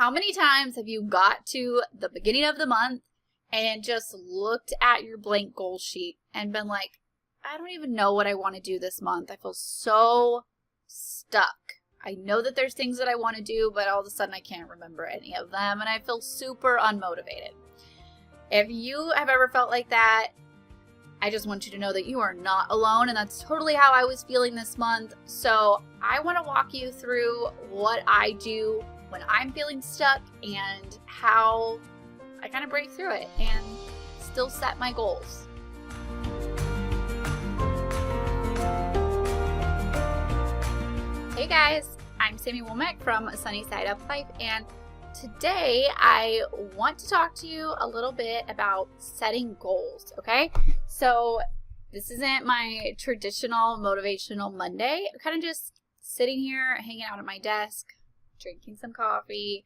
How many times have you got to the beginning of the month and just looked at your blank goal sheet and been like, I don't even know what I want to do this month. I feel so stuck. I know that there's things that I want to do, but all of a sudden I can't remember any of them and I feel super unmotivated. If you have ever felt like that, I just want you to know that you are not alone, and that's totally how I was feeling this month. So I want to walk you through what I do when I'm feeling stuck and how I kind of break through it and still set my goals. Hey guys, I'm Sami Womack from Sunny Side Up Life, and today I want to talk to you a little bit about setting goals, okay? So this isn't my traditional motivational Monday. I'm kind of just sitting here, hanging out at my desk, drinking some coffee,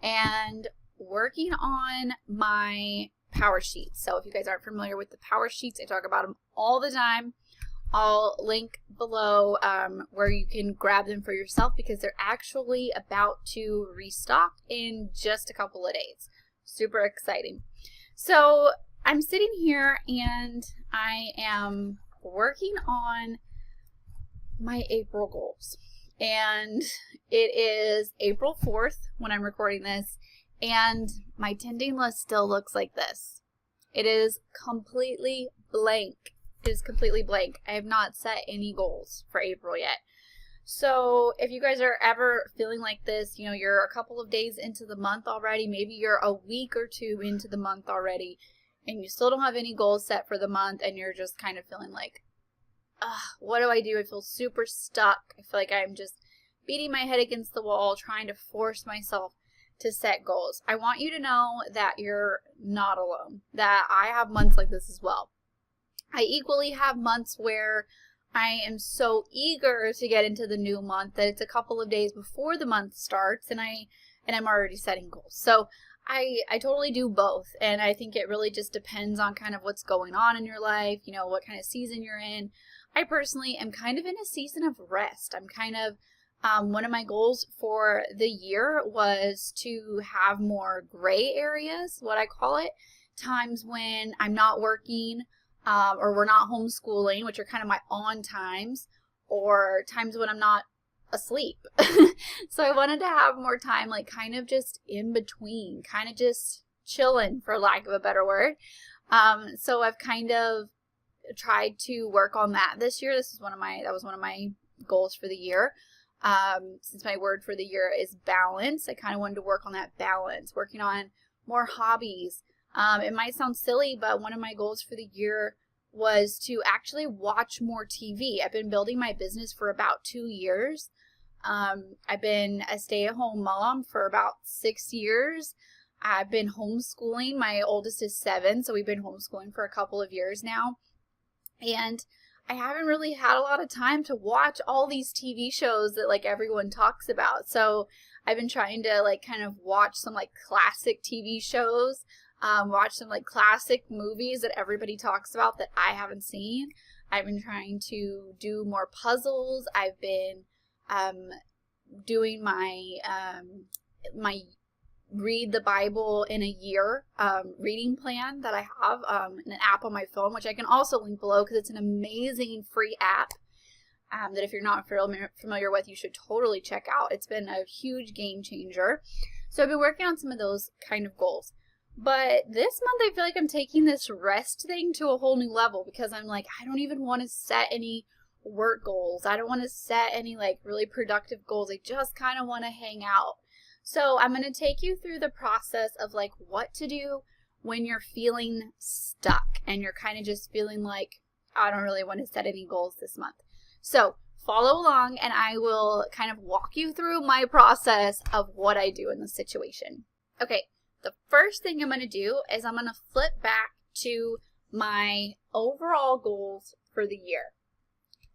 and working on my power sheets. So if you guys aren't familiar with the power sheets, I talk about them all the time. I'll link below where you can grab them for yourself because they're actually about to restock in just a couple of days. Super exciting. So I'm sitting here and I am working on my April goals. And it is April 4th when I'm recording this, and my tending list still looks like this. It is completely blank. It is completely blank. I have not set any goals for April yet. So if you guys are ever feeling like this, you know, you're a couple of days into the month already, maybe you're a week or two into the month already, and you still don't have any goals set for the month, and you're just kind of feeling like, what do I do? I feel super stuck. I feel like I'm just beating my head against the wall, trying to force myself to set goals. I want you to know that you're not alone, that I have months like this as well. I equally have months where I am so eager to get into the new month that it's a couple of days before the month starts and I'm already setting goals. So I totally do both, and I think it really just depends on kind of what's going on in your life, you know, what kind of season you're in. I personally am kind of in a season of rest. I'm kind of, one of my goals for the year was to have more gray areas, what I call it, times when I'm not working, or we're not homeschooling, which are kind of my on times, or times when I'm not asleep. So I wanted to have more time, like kind of just in between, kind of just chilling, for lack of a better word. So I've kind of tried to work on that this year. That was one of my goals for the year. Since my word for the year is balance, I kind of wanted to work on that balance, working on more hobbies. It might sound silly, but one of my goals for the year was to actually watch more TV. I've been building my business for about 2 years. I've been a stay-at-home mom for about 6 years. I've been homeschooling. My oldest is 7, so we've been homeschooling for a couple of years now. And I haven't really had a lot of time to watch all these TV shows that like everyone talks about. So I've been trying to like kind of watch some like classic TV shows, watch some like classic movies that everybody talks about that I haven't seen. I've been trying to do more puzzles. I've been doing my my read the Bible in a year reading plan that I have in an app on my phone, which I can also link below because it's an amazing free app that if you're not familiar with, you should totally check out. It's been a huge game changer. So I've been working on some of those kind of goals. But this month I feel like I'm taking this rest thing to a whole new level because I'm like, I don't even want to set any work goals. I don't want to set any like really productive goals. I just kind of want to hang out. So I'm going to take you through the process of like what to do when you're feeling stuck and you're kind of just feeling like, I don't really want to set any goals this month. So follow along and I will kind of walk you through my process of what I do in this situation. Okay, the first thing I'm going to do is I'm going to flip back to my overall goals for the year.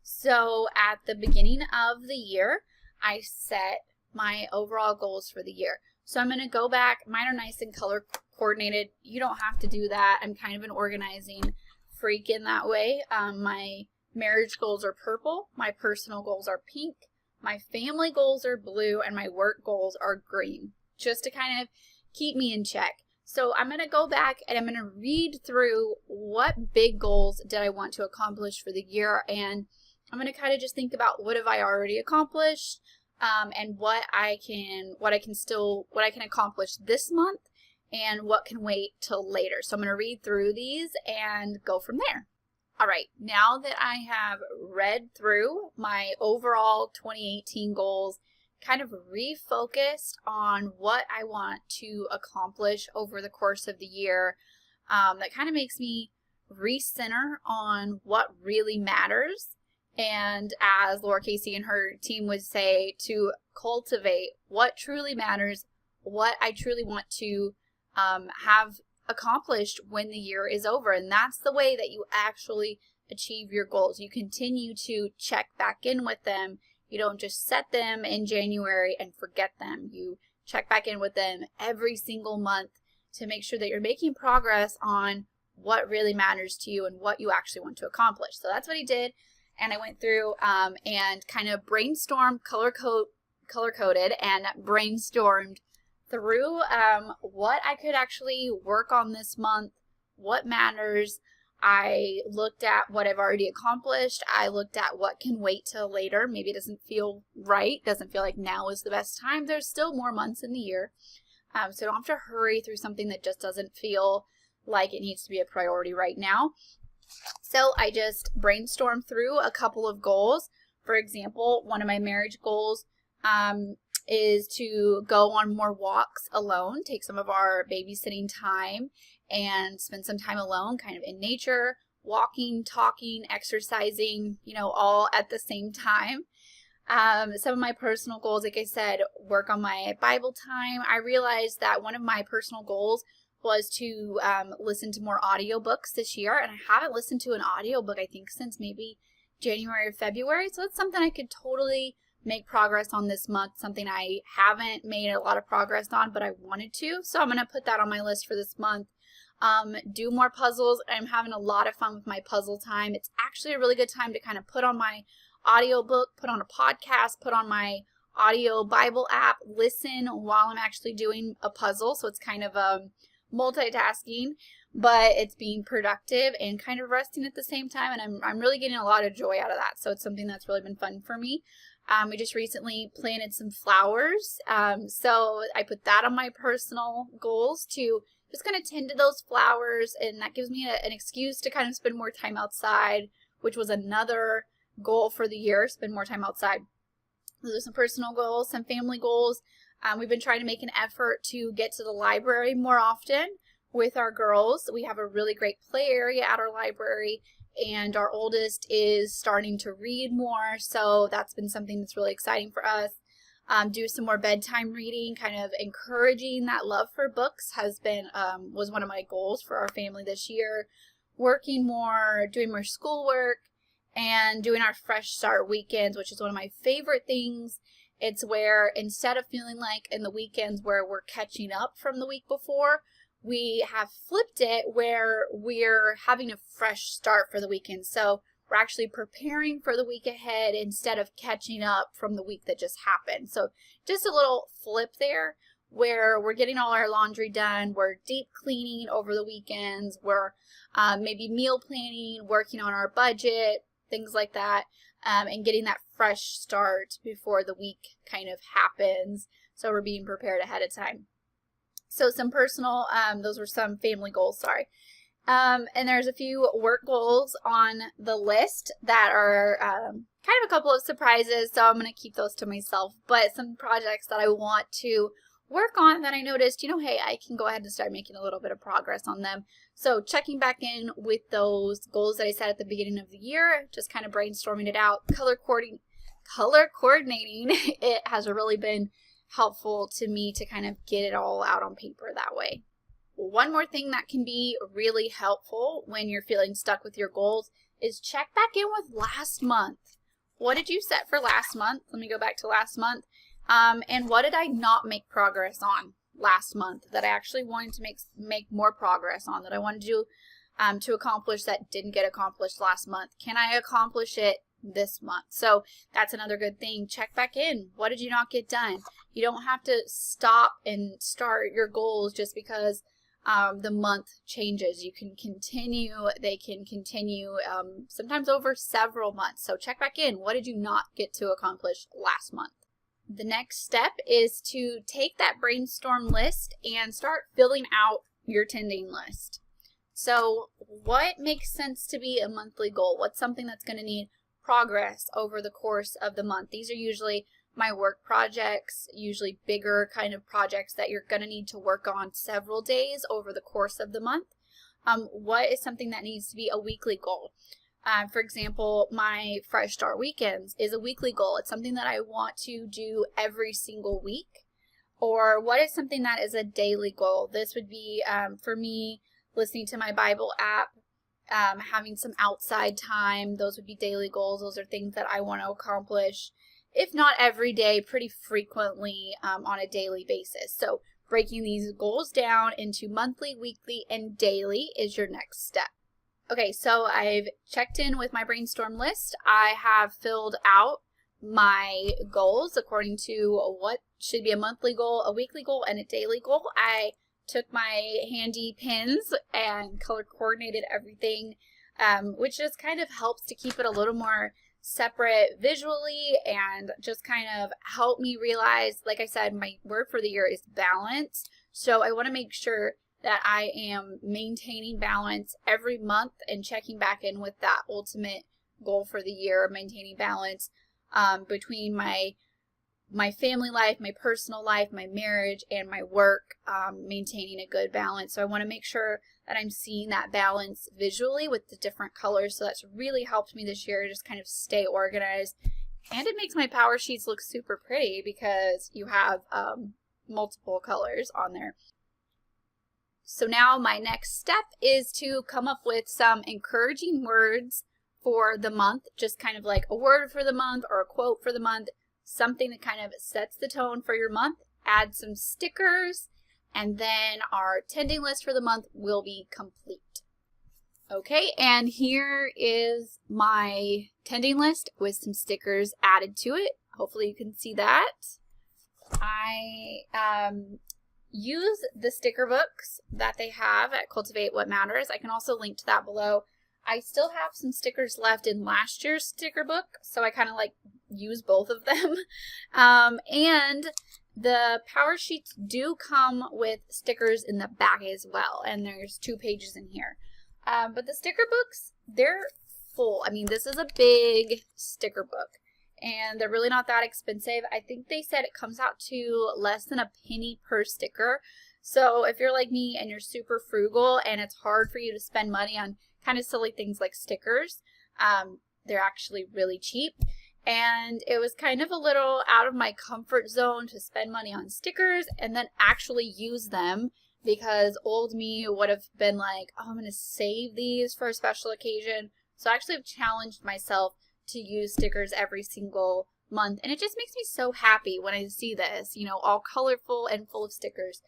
So at the beginning of the year, I set my overall goals for the year. So I'm going to go back. Mine are nice and color coordinated. You don't have to do that. I'm kind of an organizing freak in that way. My marriage goals are purple. My personal goals are pink. My family goals are blue. And my work goals are green. just to kind of keep me in check. So I'm going to go back and I'm going to read through what big goals did I want to accomplish for the year, and I'm going to kind of just think about what have I already accomplished, and what I can accomplish this month, and what can wait till later. So I'm going to read through these and go from there. All right, now that I have read through my overall 2018 goals, kind of refocused on what I want to accomplish over the course of the year, that kind of makes me recenter on what really matters. And as Laura Casey and her team would say, to cultivate what truly matters, what I truly want to have accomplished when the year is over. And that's the way that you actually achieve your goals. You continue to check back in with them. You don't just set them in January and forget them. You check back in with them every single month to make sure that you're making progress on what really matters to you and what you actually want to accomplish. So that's what he did. And I went through and kind of brainstormed, color-coded and brainstormed through what I could actually work on this month, what matters. I looked at what I've already accomplished. I looked at what can wait till later. Maybe it doesn't feel right, doesn't feel like now is the best time. There's still more months in the year. So don't have to hurry through something that just doesn't feel like it needs to be a priority right now. So I just brainstormed through a couple of goals. For example, one of my marriage goals is to go on more walks alone, take some of our babysitting time and spend some time alone, kind of in nature, walking, talking, exercising, all at the same time. Some of my personal goals, like I said, work on my Bible time. I realized that one of my personal goals was to listen to more audiobooks this year, and I haven't listened to an audiobook, I think, since maybe January or February, so it's something I could totally make progress on this month, something I haven't made a lot of progress on, but I wanted to, so I'm going to put that on my list for this month. Do more puzzles. I'm having a lot of fun with my puzzle time. It's actually a really good time to kind of put on my audiobook, put on a podcast, put on my audio Bible app, listen while I'm actually doing a puzzle, so it's kind of multitasking, but it's being productive and kind of resting at the same time, and I'm really getting a lot of joy out of that, so it's something that's really been fun for me. We just recently planted some flowers, so I put that on my personal goals to just kind of tend to those flowers, and that gives me an excuse to kind of spend more time outside, which was another goal for the year, spend more time outside. Those are some personal goals, some family goals. We've been trying to make an effort to get to the library more often with our girls. We have a really great play area at our library, and our oldest is starting to read more, so that's been something that's really exciting for us. Do some more bedtime reading, kind of encouraging that love for books has been was one of my goals for our family this year. Working more, doing more schoolwork, and doing our fresh start weekends, which is one of my favorite things. It's where instead of feeling like in the weekends where we're catching up from the week before, we have flipped it where we're having a fresh start for the weekend. So we're actually preparing for the week ahead instead of catching up from the week that just happened. So just a little flip there where we're getting all our laundry done, we're deep cleaning over the weekends, we're maybe meal planning, working on our budget, things like that, and getting that fresh start before the week kind of happens. So we're being prepared ahead of time. So some personal, those were some family goals, sorry. And there's a few work goals on the list that are kind of a couple of surprises, so I'm going to keep those to myself, but some projects that I want to work on that I noticed, hey, I can go ahead and start making a little bit of progress on them. So checking back in with those goals that I set at the beginning of the year, just kind of brainstorming it out, color coordinating, it has really been helpful to me to kind of get it all out on paper that way. One more thing that can be really helpful when you're feeling stuck with your goals is check back in with last month. What did you set for last month? Let me go back to last month. And what did I not make progress on last month that I actually wanted to make more progress on, that I wanted to do to accomplish that didn't get accomplished last month? Can I accomplish it this month. So that's another good thing. Check back in. What did you not get done? You don't have to stop and start your goals just because the month changes. You can continue. They can continue sometimes over several months. So check back in. What did you not get to accomplish last month? The next step is to take that brainstorm list and start filling out your tending list. So what makes sense to be a monthly goal? What's something that's going to need progress over the course of the month? These are usually my work projects, usually bigger kind of projects that you're going to need to work on several days over the course of the month. What is something that needs to be a weekly goal? For example, my Fresh Start Weekends is a weekly goal. It's something that I want to do every single week. Or what is something that is a daily goal? This would be, for me, listening to my Bible app, having some outside time. Those would be daily goals. Those are things that I want to accomplish, if not every day, pretty frequently on a daily basis. So breaking these goals down into monthly, weekly, and daily is your next step. Okay, so I've checked in with my brainstorm list. I have filled out my goals according to what should be a monthly goal, a weekly goal, and a daily goal. I took my handy pins and color coordinated everything, which just kind of helps to keep it a little more separate visually and just kind of help me realize, like I said, my word for the year is balance. So I want to make sure that I am maintaining balance every month and checking back in with that ultimate goal for the year, maintaining balance between my family life, my personal life, my marriage, and my work, maintaining a good balance. So I want to make sure that I'm seeing that balance visually with the different colors. So that's really helped me this year to just kind of stay organized. And it makes my power sheets look super pretty because you have multiple colors on there. So now my next step is to come up with some encouraging words for the month, just kind of like a word for the month or a quote for the month, something that kind of sets the tone for your month. Add some stickers, and then our tending list for the month will be complete. Okay, and here is my tending list with some stickers added to it. Hopefully you can see that. I use the sticker books that they have at Cultivate What Matters. I can also link to that below. I still have some stickers left in last year's sticker book, so I kind of like use both of them. And the power sheets do come with stickers in the back as well, and there's 2 pages in here. But the sticker books, they're full. I mean, this is a big sticker book, and they're really not that expensive. I think they said it comes out to less than a penny per sticker. So if you're like me and you're super frugal and it's hard for you to spend money on kind of silly things like stickers, they're actually really cheap. And it was kind of a little out of my comfort zone to spend money on stickers and then actually use them, because old me would have been like, oh, I'm going to save these for a special occasion. So I actually have challenged myself to use stickers every single month. And it just makes me so happy when I see this, you know, all colorful and full of stickers.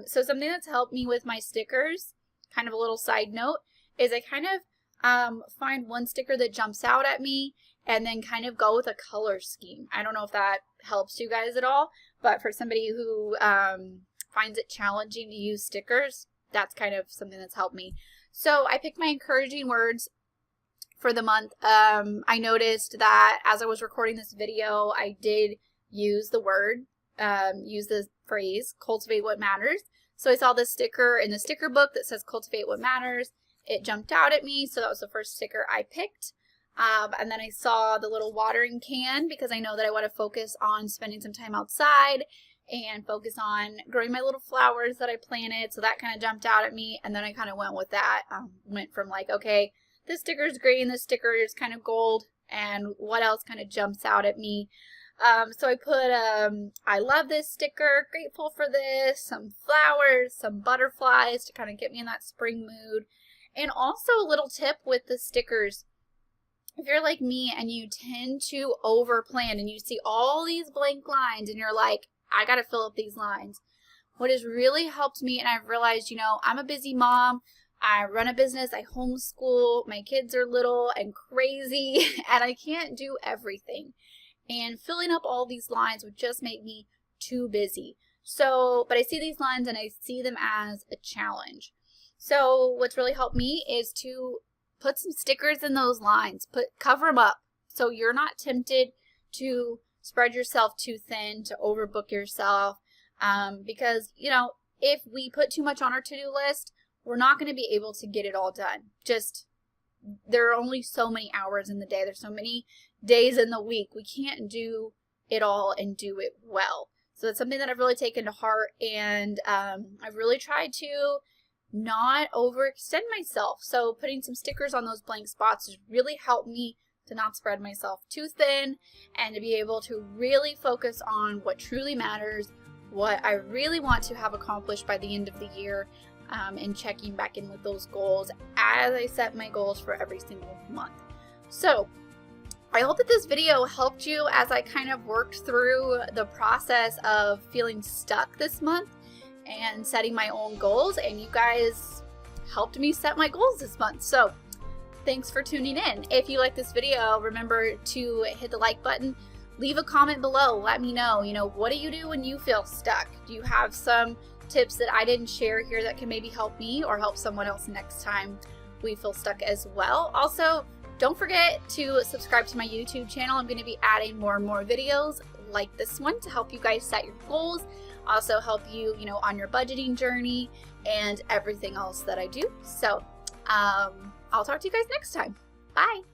So something that's helped me with my stickers, kind of a little side note, is I kind of find one sticker that jumps out at me and then kind of go with a color scheme. I don't know if that helps you guys at all, but for somebody who finds it challenging to use stickers, that's kind of something that's helped me. So I picked my encouraging words for the month. I noticed that as I was recording this video, I did use the word, use the phrase, cultivate what matters. So I saw this sticker in the sticker book that says cultivate what matters. It jumped out at me, so that was the first sticker I picked. And then I saw the little watering can, because I know that I want to focus on spending some time outside and focus on growing my little flowers that I planted. So that kind of jumped out at me. And then I kind of went with that. Went from like, okay, this sticker is green, this sticker is kind of gold, and what else kind of jumps out at me. So I put, I love this sticker, grateful for this, some flowers, some butterflies to kind of get me in that spring mood. And also a little tip with the stickers. If you're like me and you tend to overplan and you see all these blank lines and you're like, I got to fill up these lines. What has really helped me, and I've realized, you know, I'm a busy mom. I run a business, I homeschool, my kids are little and crazy, and I can't do everything. And filling up all these lines would just make me too busy. So, but I see these lines and I see them as a challenge. So what's really helped me is to put some stickers in those lines, cover them up so you're not tempted to spread yourself too thin, to overbook yourself. Because, you know, if we put too much on our to-do list, we're not going to be able to get it all done. There are only so many hours in the day. There's so many days in the week. We can't do it all and do it well. So that's something that I've really taken to heart, and I've really tried to not overextend myself. So putting some stickers on those blank spots has really helped me to not spread myself too thin and to be able to really focus on what truly matters, what I really want to have accomplished by the end of the year, and checking back in with those goals as I set my goals for every single month. So I hope that this video helped you as I kind of worked through the process of feeling stuck this month and setting my own goals, and you guys helped me set my goals this month. So thanks for tuning in. If you like this video, remember to hit the like button, leave a comment below, let me know, what do you do when you feel stuck? Do you have some tips that I didn't share here that can maybe help me or help someone else next time we feel stuck as well? Also, don't forget to subscribe to my YouTube channel. I'm going to be adding more and more videos like this one to help you guys set your goals, also help you, on your budgeting journey and everything else that I do. So I'll talk to you guys next time. Bye.